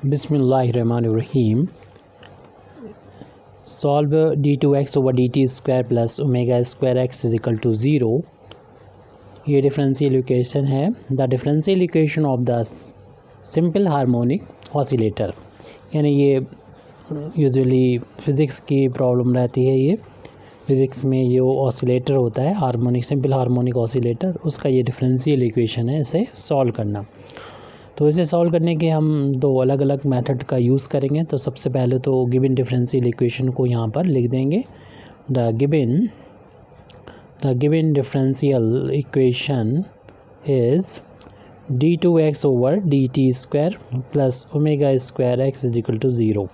बिस्मिल्लाहिर्रहमानिर्रहीम। Solve d2x over dt square plus omega square x is equal to zero. ये differential equation है। The differential equation of the simple harmonic oscillator, यानी ये usually physics की problem रहती है। ये फ़िज़िक्स में जो ऑसिलेटर होता है हार्मोनिक, सिंपल हार्मोनिक ऑसिलेटर, उसका ये डिफरेंशियल इक्वेशन है, इसे सॉल्व करना। तो इसे सॉल्व करने के हम दो अलग अलग मेथड का यूज़ करेंगे। तो सबसे पहले तो गिवन डिफरेंशियल इक्वेशन को यहाँ पर लिख देंगे। The given differential equation is d2x over dt square plus omega square x is equal to zero.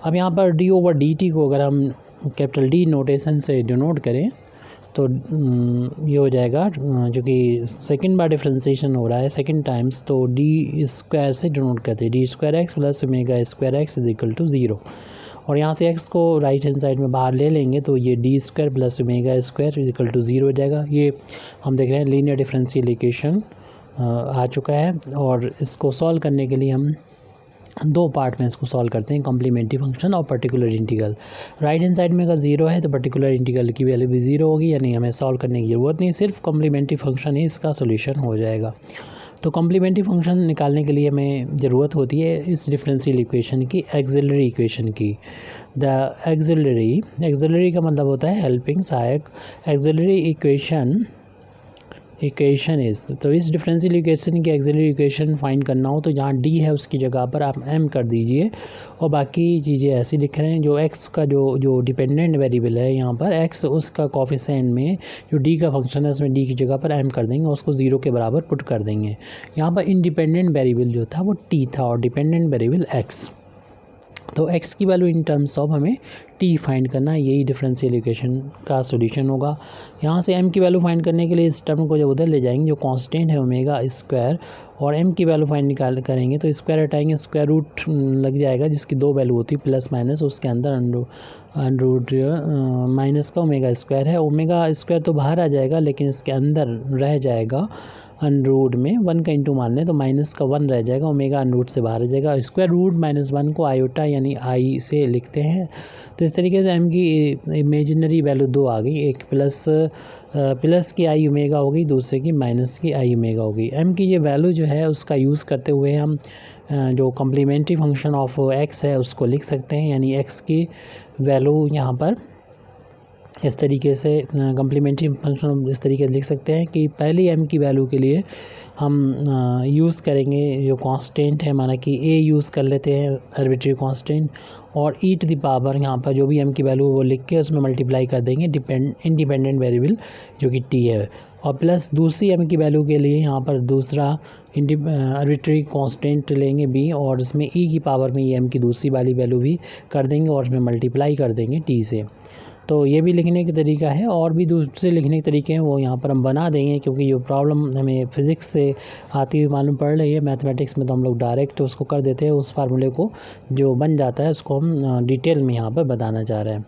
अब यहाँ पर d ओवर dt को अगर हम कैपिटल D नोटेशन से डिनोट करें तो ये हो जाएगा, जो कि सेकंड बार डिफ्रेंसिएशन हो रहा है सेकंड टाइम्स, तो डी स्क्वायर से डिनोट करते हैं। D square x plus omega square x is equal to zero. और यहाँ से एक्स को राइट हैंड साइड में बाहर ले लेंगे तो ये D square plus omega square is equal to zero हो जाएगा। ये हम देख रहे हैं लीनियर डिफरेंशियल इक्वेशन आ चुका है। और इसको सॉल्व करने के लिए हम दो पार्ट में इसको सॉल्व करते हैं, कॉम्प्लीमेंट्री फंक्शन और particular integral. Right hand side में अगर ज़ीरो है तो पर्टिकुलर इंटीग्रल की वैल्यू भी ज़ीरो होगी, यानी हमें सॉल्व करने की ज़रूरत नहीं, सिर्फ कॉम्प्लीमेंट्री फंक्शन ही इसका सोल्यूशन हो जाएगा। तो कॉम्प्लीमेंट्री फंक्शन निकालने के लिए हमें ज़रूरत होती है इस डिफरेंशियल इक्वेशन की एक्सिलरी इक्वेशन की। द एक्सिलरी का मतलब होता है हेल्पिंग सहायक। एक्सिलरी इक्वेशन इज़, तो इस डिफरेंशियल इक्वेशन की एक्सिलरी इक्वेशन फाइंड करना हो तो जहाँ d है उसकी जगह पर आप m कर दीजिए और बाकी चीज़ें ऐसी लिख रहे हैं। जो x का जो डिपेंडेंट वेरिएबल है यहाँ पर x, उसका कोफिशिएंट में जो d का फंक्शन है उसमें d की जगह पर m कर देंगे और उसको ज़ीरो के बराबर पुट कर देंगे। यहाँ पर इंडिपेंडेंट वेरिएबल जो था वो t था और डिपेंडेंट वेरिएबल x। तो x की वैल्यू इन टर्म्स ऑफ हमें t फाइंड करना है, यही डिफरेंशियल इक्वेशन का सॉल्यूशन होगा। यहाँ से m की वैल्यू फाइंड करने के लिए इस टर्म को जब उधर ले जाएंगे, जो कांस्टेंट है ओमेगा स्क्वायर, और m की वैल्यू फाइंड करेंगे तो स्क्वायर हटाएंगे, स्क्वायर रूट लग जाएगा जिसकी दो वैल्यू होती है प्लस माइनस, उसके अंदर अंडर माइनस का ओमेगा स्क्वायर है। ओमेगा स्क्वायर तो बाहर आ जाएगा लेकिन इसके अंदर रह जाएगा अनरूट में, वन का इंटू मान लें तो माइनस का वन रह जाएगा, ओमेगा अनरूट से बाहर आ जाएगा। स्क्वायर रूट माइनस वन को आयोटा यानी आई से लिखते हैं। तो इस तरीके से m की इमेजिनरी वैल्यू दो आ गई, एक प्लस की आई ओमेगा हो गई, दूसरे की माइनस की आई ओमेगा हो गई। m की ये वैल्यू जो है उसका यूज़ करते हुए हम जो कॉम्प्लीमेंट्री फंक्शन ऑफ x है उसको लिख सकते हैं, यानी x की वैल्यू यहाँ पर इस तरीके से कम्प्लीमेंट्री फंक्शन इस तरीके से लिख सकते हैं कि पहली m की वैल्यू के लिए हम यूज़ करेंगे जो कांस्टेंट है, माना कि a यूज़ कर लेते हैं आर्बिट्री कांस्टेंट, और e टू द पावर यहाँ पर जो भी m की वैल्यू वो लिख के उसमें मल्टीप्लाई कर देंगे इंडिपेंडेंट वेरिएबल जो कि t है। और प्लस दूसरी m की वैल्यू के लिए यहाँ पर दूसरा आर्बिट्री कांस्टेंट लेंगे b, और इसमें e की पावर में ये m की दूसरी वाली वैल्यू भी कर देंगे और उसमें मल्टीप्लाई कर देंगे t से। तो ये भी लिखने का तरीका है, और भी दूसरे लिखने के तरीके हैं वो यहाँ पर हम बना देंगे, क्योंकि जो प्रॉब्लम हमें फिज़िक्स से आती हुई मालूम पड़ रही है, मैथमेटिक्स में तो हम लोग डायरेक्ट उसको कर देते हैं, उस फार्मूले को जो बन जाता है उसको हम डिटेल में यहाँ पर बताना चाह रहे हैं।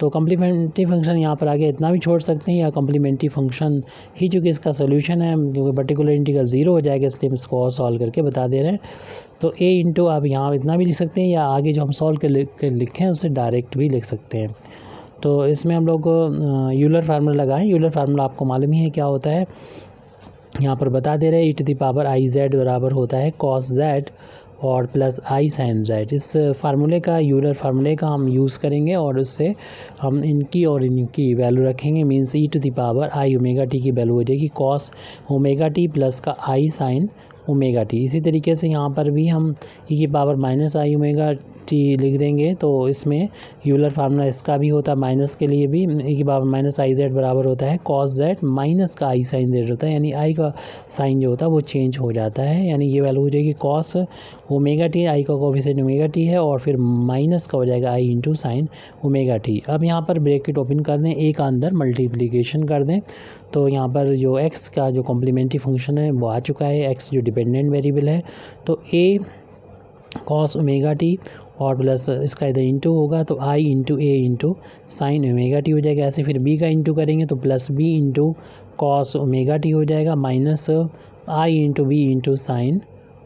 तो कम्प्लीमेंट्री फंक्शन यहाँ पर आगे इतना भी छोड़ सकते हैं, या कम्प्लीमेंट्री फंक्शन ही चूँकि इसका सोल्यूशन है, क्योंकि पर्टिकुलर इंटीग्रल ज़ीरो हो जाएगा इसलिए हम इसको और सॉल्व करके बता दे रहे हैं। तो a इंटू आप यहाँ इतना भी लिख सकते हैं, या आगे जो हम सॉल्व कर लिखें उसे डायरेक्ट भी लिख सकते हैं। तो इसमें हम लोग यूलर फार्मूला लगाएं। यूलर फार्मूला आपको मालूम ही है क्या होता है, यहाँ पर बता दे रहे हैं। E to the power I Z बराबर होता है कॉस जेड और प्लस आई साइन जेड। इस फार्मूले का, यूलर फार्मूले का हम यूज़ करेंगे और उससे हम इनकी और इनकी वैल्यू रखेंगे। Means e to the power i omega t की वैल्यू हो जाएगी कॉस ओमेगा टी प्लस का आई साइन ओमेगा टी। इसी तरीके से यहाँ पर भी हम ई की पावर माइनस आई ओमेगा टी लिख देंगे। तो इसमें यूलर फार्मूला इसका भी होता है, माइनस के लिए भी ई की पावर माइनस आई जेड बराबर होता है कॉस जेड माइनस का आई साइन जेड होता है, यानी आई का साइन जो होता है वो चेंज हो जाता है, यानी ये वैल्यू हो जाएगी कॉस ओमेगा टी, आई का कोफिशिएंट ओमेगा टी है, और फिर माइनस का हो जाएगा आई इंटू साइन ओमेगा टी। अब यहाँ पर ब्रैकेट ओपन कर दें, ए का अंदर मल्टीप्लिकेशन कर दें, तो यहाँ पर जो x का जो कॉम्प्लीमेंट्री फंक्शन है वो आ चुका है, x जो डिपेंडेंट वेरिएबल है। तो a कॉस ओमेगा टी और प्लस इसका इधर इंटू होगा तो i into a into sine omega t हो जाएगा। ऐसे फिर b का इंटू करेंगे तो plus b into cos omega t हो जाएगा, minus i into b into sine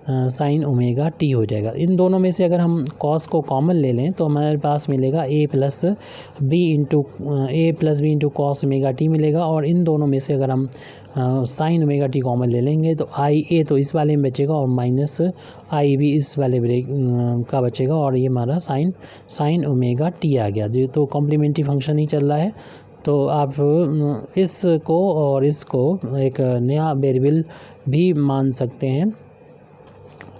sine omega t हो जाएगा। इन दोनों में से अगर हम कॉस को कॉमन ले लें तो हमारे पास मिलेगा A plus B into cos omega T मिलेगा। और इन दोनों में से अगर हम साइन ओमेगा टी कॉमन ले लेंगे तो आई ए तो इस वाले में बचेगा और माइनस आई बी इस वाले ब्रेक का बचेगा, और ये हमारा साइन ओमेगा टी आ गया। जो तो कॉम्प्लीमेंट्री फंक्शन ही चल रहा है। तो आप इसको और इसको एक नया वेरिएबल भी मान सकते हैं,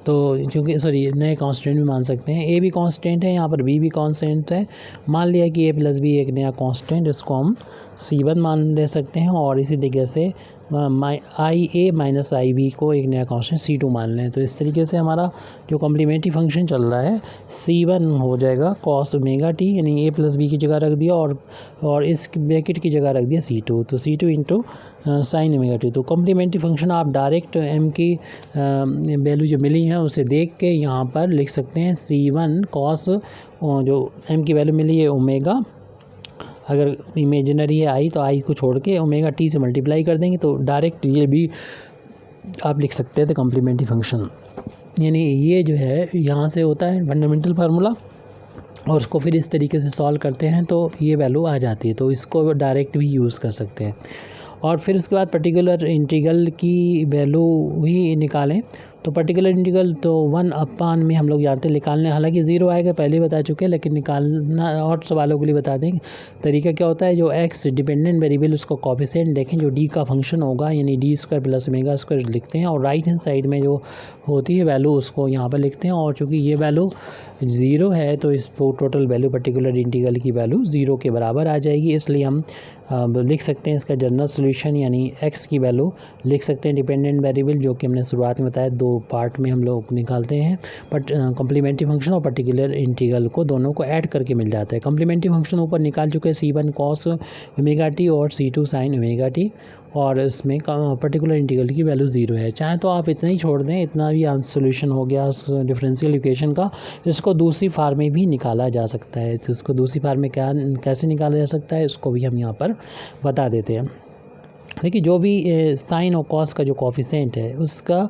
तो क्योंकि नए कांस्टेंट भी मान सकते हैं। ए भी कांस्टेंट है, यहाँ पर बी भी कांस्टेंट है। मान लिया कि ए प्लस बी एक नया कांस्टेंट, इसको हम C1 मान ले सकते हैं। और इसी तरीके से आई ए माइनस आई बी को एक नया कांस्टेंट C2 मान लें। तो इस तरीके से हमारा जो कॉम्प्लीमेंट्री फंक्शन चल रहा है C1 हो जाएगा कॉस ओमेगा टी, यानी ए प्लस बी की जगह रख दिया और इस ब्रैकेट की जगह रख दिया C2, तो C2 into sine omega T. तो कॉम्प्लीमेंट्री फंक्शन आप डायरेक्ट एम की वैल्यू जो मिली है उसे देख के यहाँ पर लिख सकते हैं C1 कॉस, जो एम की वैल्यू मिली है ओमेगा, अगर इमेजिनरी है आई तो आई को छोड़ के ओमेगा टी से मल्टीप्लाई कर देंगे तो डायरेक्ट ये भी आप लिख सकते थे कॉम्प्लीमेंट्री फंक्शन। यानी ये जो है यहाँ से होता है फंडामेंटल फार्मूला, और उसको फिर इस तरीके से सॉल्व करते हैं तो ये वैल्यू आ जाती है। तो इसको डायरेक्ट भी यूज़ कर सकते हैं। और फिर उसके बाद पर्टिकुलर इंटीग्रल की वैल्यू भी निकालें। तो पर्टिकुलर इंटीग्रल तो 1/, में हम लोग जानते हैं निकालने, हालांकि 0 आएगा पहले बता चुके हैं, लेकिन निकालना और सवालों के लिए बता देंगे। तरीका क्या होता है, जो x डिपेंडेंट वेरिएबल उसको कोफिशिएंट देखें, जो d का फंक्शन होगा यानी d² प्लस ओमेगा स्क्वायर लिखते हैं, और राइट हैंड साइड में जो होती है वैल्यू उसको यहाँ पर लिखते हैं। और चूँकि ये वैल्यू 0 है तो इस टोटल वैल्यू पर्टिकुलर इंटीग्रल की वैल्यू 0 के बराबर आ जाएगी। इसलिए हम लिख सकते हैं इसका जनरल सोल्यूशन, यानी x की वैल्यू लिख सकते हैं डिपेंडेंट वेरिएबल, जो कि हमने शुरुआत में बताया 2 पार्ट में हम लोग निकालते हैं। बट कॉम्प्लीमेंट्री फंक्शन और पर्टिकुलर इंटीग्रल को दोनों को ऐड करके मिल जाता है। कॉम्प्लीमेंट्री फंक्शन ऊपर निकाल चुके हैं C1 कॉस ओमेगा टी और C2 साइन ओमेगा टी, और इसमें पर्टिकुलर इंटीग्रल की वैल्यू 0 है। चाहे तो आप इतना ही छोड़ दें, इतना भी सोल्यूशन हो गया उस डिफरेंशियल इक्वेशन का। इसको दूसरी फार्म में भी निकाला जा सकता है। तो इसको दूसरी फार्म में कैसे निकाला जा सकता है उसको भी हम यहाँ पर बता देते हैं। देखिए, जो भी साइन और कॉस का जो कोफिशिएंट है उसका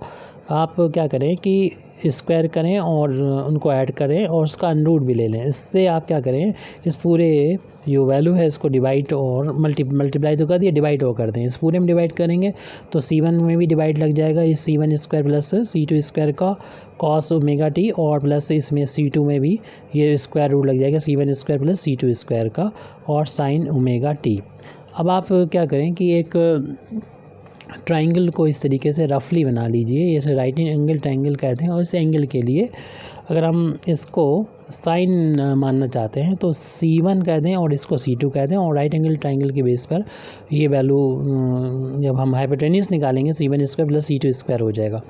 आप क्या करें कि स्क्वायर करें और उनको ऐड करें और उसका अनरूट भी ले लें। इससे आप क्या करें, इस पूरे जो वैल्यू है इसको डिवाइड और मल्टीप्लाई तो कर दिया, डिवाइड और कर दें। इस पूरे में डिवाइड करेंगे तो C1 में भी डिवाइड लग जाएगा, इस C1 square plus C2 square का कॉस ओमेगा टी, और प्लस इसमें C2 में भी ये स्क्वायर रूट लग जाएगा C1 square plus C2 square का और साइन ओमेगा टी। अब आप क्या करें कि एक ट्राइंगल को इस तरीके से रफली बना लीजिए, जैसे राइट एंगल ट्राइंगल कहते हैं, और इस एंगल के लिए अगर हम इसको साइन मानना चाहते हैं तो C1 कह दें और इसको C2 कह दें, और राइट एंगल ट्राइंगल के बेस पर ये वैल्यू जब हम हाइपोटेन्यूस निकालेंगे C1 square plus C2 square हो जाएगा।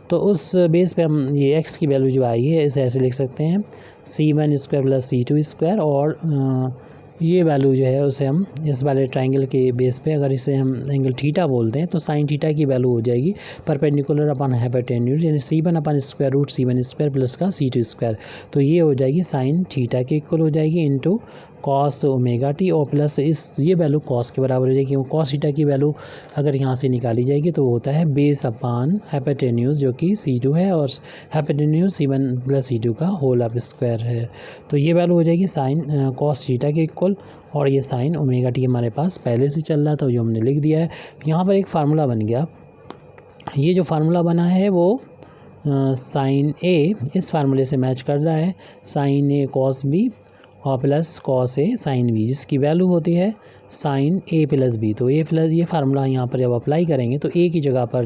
तो उस बेस पे हम ये x की वैल्यू जो आई है इसे ऐसे लिख सकते हैं C1 square plus C2 square, और ये वैल्यू जो है उसे हम इस वाले ट्राइंगल के बेस पे अगर इसे हम एंगल थीटा बोलते हैं तो साइन थीटा की वैल्यू हो जाएगी परपेंडिकुलर अपन हाइपोटेन्यूज, यानी C1 अपन square root C1 square plus का C2 स्क्वायर। तो ये हो जाएगी साइन थीटा के इक्वल हो जाएगी इंटू कॉस ओमेगा टी, और प्लस ये वैल्यू कॉस के बराबर हो जाएगी, क्योंकि कॉस थीटा की वैल्यू अगर यहाँ से निकाली जाएगी तो होता है बेस अपान हाइपोटेन्यूज जो कि C2 है, और हाइपोटेन्यूज C1 प्लस C2 का होल ऑफ स्क्वायर है। तो ये वैल्यू हो जाएगी साइन कॉस थीटा के इक्वल, और ये साइन ओमेगा टी हमारे पास पहले से चल रहा था जो हमने लिख दिया है। यहाँ पर एक फार्मूला बन गया, ये जो फार्मूला बना है वो साइन ए इस फार्मूले से मैच कर रहा है, साइन ए कॉस बी और plus cos A sine B, जिसकी वैल्यू होती है साइन ए प्लस बी। तो ए प्लस ये फार्मूला यहाँ पर जब अप्लाई करेंगे तो ए की जगह पर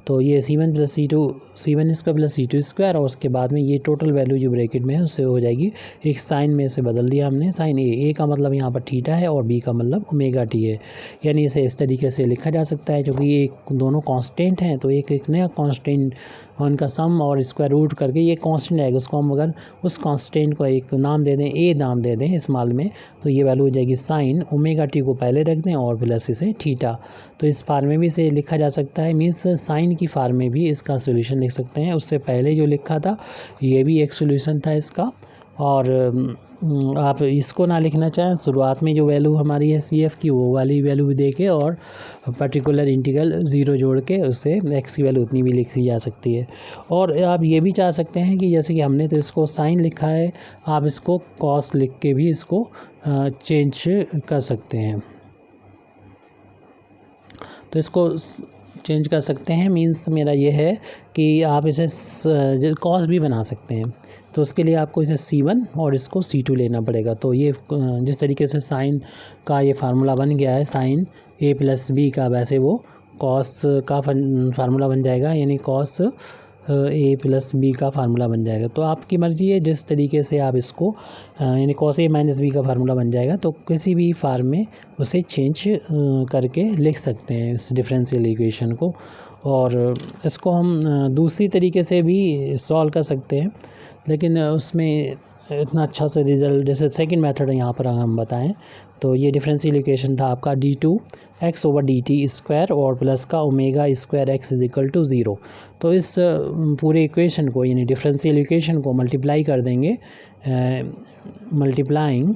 तो ये C1 plus C1 square plus C2 square, और उसके बाद में ये टोटल वैल्यू जो ब्रैकेट में है उससे हो जाएगी, एक साइन में से बदल दिया हमने, साइन ए का मतलब यहाँ पर थीटा है और बी का मतलब ओमेगा टी है। यानी इसे इस तरीके से लिखा जा सकता है, क्योंकि ये दोनों कांस्टेंट हैं तो एक नया कांस्टेंट उनका सम और स्क्वायर रूट करके ये कांस्टेंट आएगा, उसको हम अगर उस कांस्टेंट को एक नाम दे दें, ए नाम दे दें स्मॉल में, तो ये वैल्यू हो जाएगी साइन ओमेगा टी को पहले रख दें और प्लस इसे थीटा। तो इस फार्म में भी इसे लिखा जा सकता है, मीन्स साइन की फार्म में भी इसका सोल्यूशन लिख सकते हैं। उससे पहले जो लिखा था ये भी एक सोल्यूशन था इसका, और आप इसको ना लिखना चाहें, शुरुआत में जो वैल्यू हमारी है सी एफ की वो वाली वैल्यू भी दे के और पर्टिकुलर इंटीग्रल 0 जोड़ के उससे एक्स की वैल्यू उतनी भी लिखी जा सकती है। और आप ये भी चाह सकते हैं कि जैसे कि हमने तो इसको साइन लिखा है, आप इसको कॉस लिख के भी इसको चेंज कर सकते हैं। तो इसको चेंज कर सकते हैं मीन्स मेरा ये है कि आप इसे कॉस भी बना सकते हैं। तो उसके लिए आपको इसे C1 और इसको C2 लेना पड़ेगा। तो ये जिस तरीके से साइन का ये फार्मूला बन गया है साइन A + B का, वैसे वो कॉस का फार्मूला बन जाएगा, यानी कॉस A + B का फार्मूला बन जाएगा। तो आपकी मर्ज़ी है जिस तरीके से आप इसको यानी कॉस A - B का फार्मूला बन जाएगा। तो किसी भी फार्म में उसे चेंज करके लिख सकते हैं इस डिफरेंशियल इक्वेशन को। और इसको हम दूसरी तरीके से भी सॉल्व कर सकते हैं, लेकिन उसमें इतना अच्छा सा रिज़ल्ट, जैसे सेकंड मेथड यहाँ पर अगर हम बताएं तो ये डिफरेंशियल इक्वेशन था आपका d2x/dt² और प्लस का ω² x = 0। तो इस पूरे इक्वेशन को यानी डिफरेंशियल इक्वेशन को मल्टीप्लाई कर देंगे, multiplying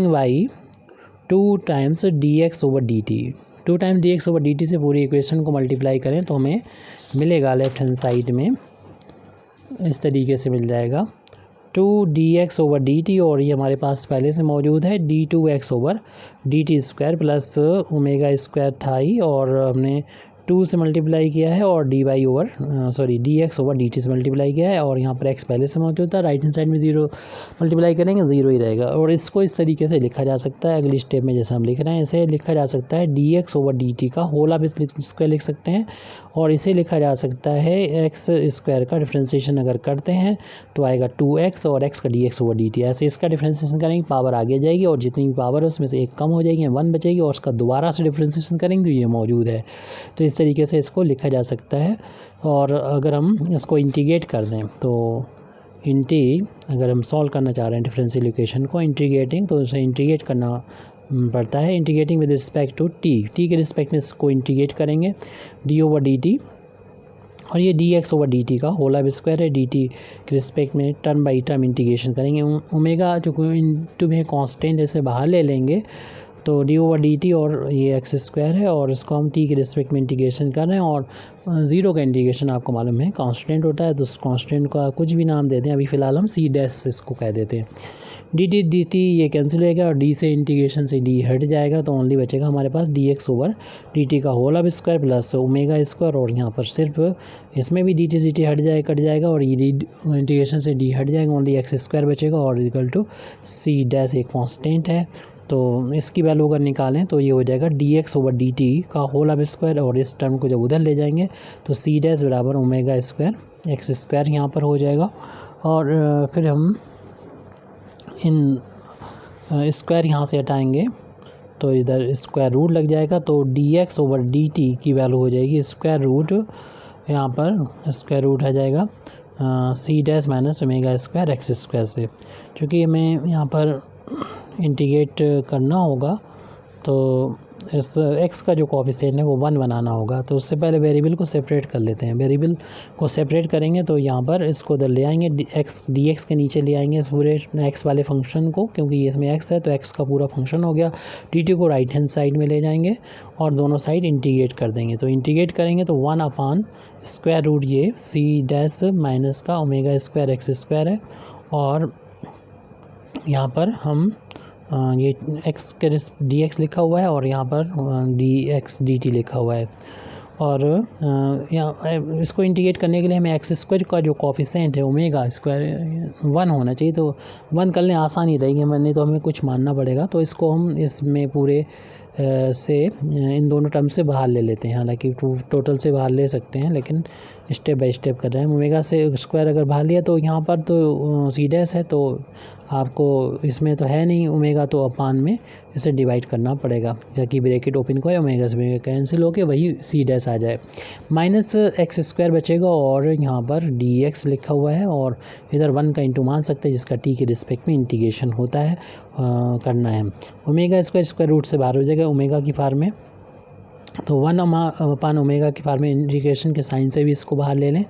by 2 times dx/dt। 2 times dx/dt से पूरी इक्वेशन को मल्टीप्लाई करें तो हमें मिलेगा लेफ्ट हैंड साइड में इस तरीके से मिल जाएगा 2dx/dt, और ये हमारे पास पहले से मौजूद है d2x/dt² प्लस ω² था ही, और हमने 2 से मल्टीप्लाई किया है और dx/dt से मल्टीप्लाई किया है, और यहाँ पर x पहले से मौजूद था। राइट हैंड साइड में 0 मल्टीप्लाई करेंगे 0 ही रहेगा। और इसको इस तरीके से लिखा जा सकता है, अगली स्टेप में जैसे हम लिख रहे हैं इसे लिखा जा सकता है dx/dt का होल आप स्क्वायर लिख सकते हैं, और इसे लिखा जा सकता है x² का डिफ्रेंसिएशन अगर करते हैं तो आएगा 2x और x का dx/dt। ऐसे इसका डिफ्रेंसिएशन करेंगे पावर आगे जाएगी और जितनी भी पावर है उसमें से एक कम हो जाएगी, 1 बचेगी, और उसका दोबारा से डिफ्रेंसिएशन करेंगे तो ये मौजूद है। तो इस तरीके से इसको लिखा जा सकता है। और अगर हम इसको इंटीग्रेट कर दें तो अगर हम सॉल्व करना चाह रहे हैं डिफरेंशियल इक्वेशन को इंटीग्रेटिंग, तो उसे इंटीग्रेट करना पड़ता है। Integrating with respect to t के रिस्पेक्ट में इसको इंटीग्रेट करेंगे d/dt, और ये dx/dt का होल स्क्वायर है, dt के रिस्पेक्ट में टर्म बाई टर्म इंटीग्रेशन करेंगे। ओमेगा जो टू में कांस्टेंट ऐसे बाहर ले लेंगे तो d/dt और ये x² है, और इसको हम t के रिस्पेक्ट में इंटीग्रेशन कर रहे हैं, और 0 का इंटीग्रेशन आपको मालूम है कांस्टेंट होता है, तो उस कांस्टेंट का कुछ भी नाम देते हैं, अभी फ़िलहाल हम c' इसको कह देते हैं। dt ये कैंसिल होगा और d से इंटीग्रेशन से d हट जाएगा, तो ओनली बचेगा हमारे पास dx/dt का होल स्क्वायर प्लस ω², और यहाँ पर सिर्फ इसमें भी dt से कट जाएगा और ये इंटीग्रेशन से d हट जाएगा, ओनली x² बचेगा, और इक्वल टू c' एक कांस्टेंट है। तो इसकी वैल्यू अगर निकालें तो ये हो जाएगा dx/dt का होल स्क्वायर, और इस टर्म को जब उधर ले जाएंगे तो c' बराबर ω² x² यहाँ पर हो जाएगा। और फिर हम इन स्क्वायर यहाँ से हटाएंगे तो इधर स्क्वायर रूट लग जाएगा, तो dx/dt की वैल्यू हो जाएगी स्क्वायर रूट, यहाँ पर स्क्वायर रूट आ जाएगा c' - ω² x² से। क्योंकि हमें यहाँ पर इंटीग्रेट करना होगा तो इस x का जो कोफिशिएंट है वो 1 बनाना होगा, तो उससे पहले वेरिएबल को सेपरेट कर लेते हैं। वेरिएबल को सेपरेट करेंगे तो यहाँ पर इसको उधर ले आएंगे, dx के नीचे ले आएंगे पूरे x वाले फंक्शन को, क्योंकि ये इसमें x है तो x का पूरा फंक्शन हो गया। dt को राइट हैंड साइड में ले जाएंगे और दोनों साइड इंटीग्रेट कर देंगे, तो इंटीग्रेट करेंगे तो 1/√, ये c' माइनस का ω² x² है, और यहाँ पर हम ये x के dx लिखा हुआ है और यहाँ पर dx/dt लिखा हुआ है। और यहाँ इसको इंटीग्रेट करने के लिए हमें x² का जो कोफिशिएंट है ω² 1 होना चाहिए, तो 1 कर लें आसानी रहेगी, नहीं तो हमें कुछ मानना पड़ेगा। तो इसको हम इसमें पूरे से इन दोनों टर्म से बाहर ले लेते हैं, हालांकि टोटल से बाहर ले सकते हैं लेकिन स्टेप बाय स्टेप कर रहे हैं। ओमेगा से स्क्वायर अगर बाहर लिया तो यहाँ पर तो c' है, तो आपको इसमें तो है नहीं ओमेगा, तो अपान में इसे डिवाइड करना पड़ेगा, ताकि ब्रैकेट ओपन करें ओमेगा से ओमेगा कैंसिल होकर वही c' आ जाए। -x² बचेगा और यहाँ पर dx लिखा हुआ है, और इधर 1 का इंटू मान सकते हैं जिसका t के रिस्पेक्ट में इंटीग्रेशन होता है करना है। ω² स्क्वायर रूट से बाहर हो जाएगा ओमेगा की फॉर्म में, तो 1/ओमेगा के फॉर्म में इंटीग्रेशन के साइन से भी इसको बाहर ले लें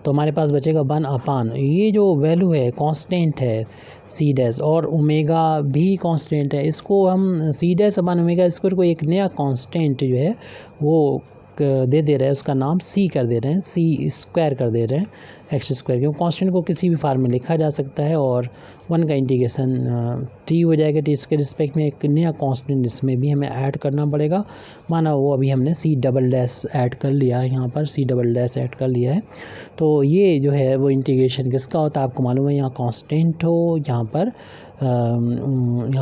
तो हमारे पास बचेगा 1/, ये जो वैल्यू है कांस्टेंट है सी डैश, और ओमेगा भी कांस्टेंट है। इसको हम c dash upon omega square को एक नया कांस्टेंट जो है वो दे रहे हैं, उसका नाम सी कर दे रहे हैं, सी स्क्वायर कर दे रहे हैं एक्स स्क्वायर, क्योंकि कांस्टेंट को किसी भी फॉर्म में लिखा जा सकता है। और 1 का इंटीग्रेशन टी हो जाएगा, टी इसके रिस्पेक्ट में एक नया कांस्टेंट इसमें भी हमें ऐड करना पड़ेगा। माना वो अभी हमने सी डबल डैश ऐड कर लिया है, यहाँ पर सी डबल डैश ऐड कर लिया है। तो ये जो है वो इंटीग्रेशन किसका होता है आपको मालूम है, यहाँ कांस्टेंट हो, यहाँ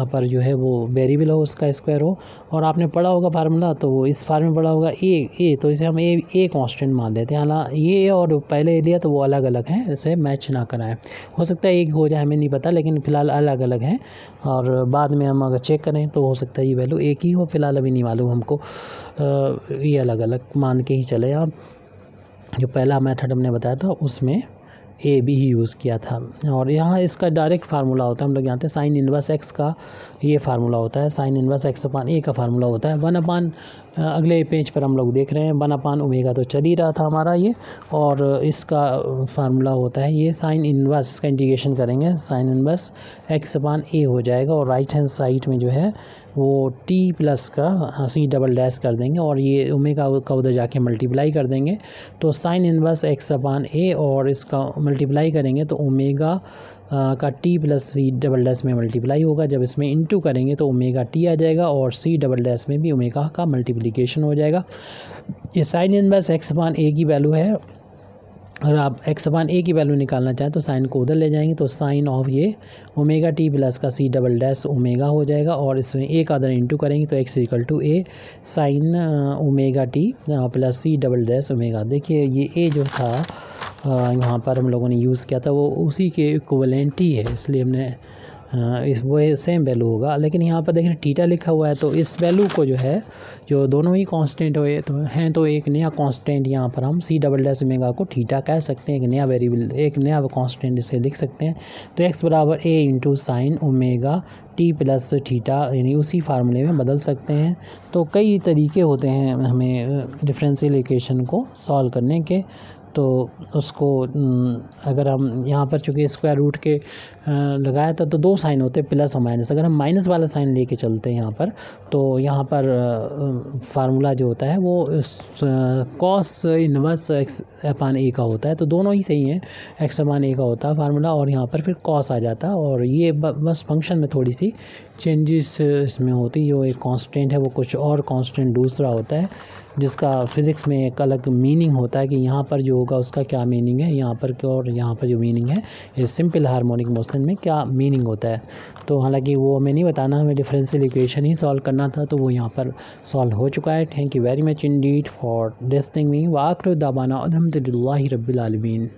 पर जो है वो वेरिएबल हो, उसका स्क्वायर हो। और आपने पढ़ा होगा फार्मूला, तो इस फार्म में पढ़ा होगा ए, तो इसे हम ए कांस्टेंट मान लेते हैं। हालांकि ये और पहले लिया तो वो अलग अलग हैं, इसे मैच ना कराएं, हो सकता है एक हो जाए, हमें नहीं पता, लेकिन फ़िलहाल अलग अलग हैं। और बाद में हम अगर चेक करें तो हो सकता है ये वैल्यू एक ही हो, फ़िलहाल अभी नहीं मालूम हमको, ये अलग अलग मान के ही चले आप। जो पहला मेथड हमने बताया था उसमें ए बी ही यूज़ किया था। और यहाँ इसका डायरेक्ट फार्मूला होता है, हम लोग जानते हैं साइन इनवर्स एक्स का ये फार्मूला होता है, साइन इनवर्स एक्स अपान ए का फार्मूला होता है 1/, अगले पेज पर हम लोग देख रहे हैं 1/ओमेगा तो चल ही रहा था हमारा ये, और इसका फार्मूला होता है ये साइन इनवर्स, इसका इंटीग्रेशन करेंगे साइन इनवर्स एक्स अपान ए हो जाएगा, और राइट हैंड साइड में जो है वो टी प्लस का सी डबल डैश कर देंगे, और ये ओमेगा का उधर जाके मल्टीप्लाई कर देंगे, तो sine inverse x upon a, और इसका मल्टीप्लाई करेंगे तो ओमेगा का t plus c double dash में मल्टीप्लाई होगा। जब इसमें इनटू करेंगे तो ओमेगा टी आ जाएगा, और सी डबल डैश में भी ओमेगा का मल्टीप्लिकेशन हो जाएगा। ये साइन इनवर्स एक्स अपान ए की वैल्यू है। अगर आप एक्स अपान ए की वैल्यू निकालना चाहें तो साइन को उधर ले जाएंगे, तो साइन ऑफ ये ओमेगा टी प्लस का सी डबल डैश ओमेगा हो जाएगा, और इसमें ए का अदर इंटू करेंगे तो x equal to a sine omega T plus c double dash omega. देखिए ये ए जो था यहाँ पर हम लोगों ने यूज़ किया था वो उसी के इक्विवेलेंट ही है, इसलिए हमने इस वो सेम वैल्यू होगा। लेकिन यहाँ पर देखिए थीटा लिखा हुआ है, तो इस वैल्यू को जो है, जो दोनों ही कांस्टेंट हुए तो हैं, तो एक नया कांस्टेंट यहाँ पर हम सी डबल डैश ओमेगा को थीटा कह सकते हैं, एक नया वेरिएबल, एक नया कांस्टेंट इसे लिख सकते हैं। तो एक्स बराबर A into sine omega T plus theta, यानी उसी फार्मूले में बदल सकते हैं। तो कई तरीके होते हैं हमें डिफरेंशियल इक्वेशन को सॉल्व करने के, तो उसको अगर हम यहाँ पर चूँकि स्क्वायर रूट के लगाया था तो 2 साइन होते हैं, प्लस और माइनस। अगर हम माइनस वाला साइन लेके चलते हैं यहाँ पर, तो यहाँ पर फार्मूला जो होता है वो कॉस इनवर्स एक्स अपान ए का होता है, तो दोनों ही सही हैं, एक्स अपान ए का होता है फार्मूला, और यहाँ पर फिर कॉस आ जाता है। और ये बस फंक्शन में थोड़ी सी चेंजेस इसमें होती है, जो एक कांस्टेंट है वो कुछ और कांस्टेंट दूसरा होता है, जिसका फिज़िक्स में एक अलग मीनिंग होता है कि यहाँ पर जो होगा उसका क्या मीनिंग है, यहाँ पर और यहाँ पर जो मीनिंग है, ये सिंपल हार्मोनिक मोशन में क्या मीनिंग होता है। तो हालांकि वो हमें नहीं बताना, हमें डिफरेंशियल इक्वेशन ही सॉल्व करना था, तो वो यहाँ पर सॉल्व हो चुका है। Thank you very much Indeed for listening me. व आखिर दावाना अल्हम्दुलिल्लाहि रब्बिल आलमीन।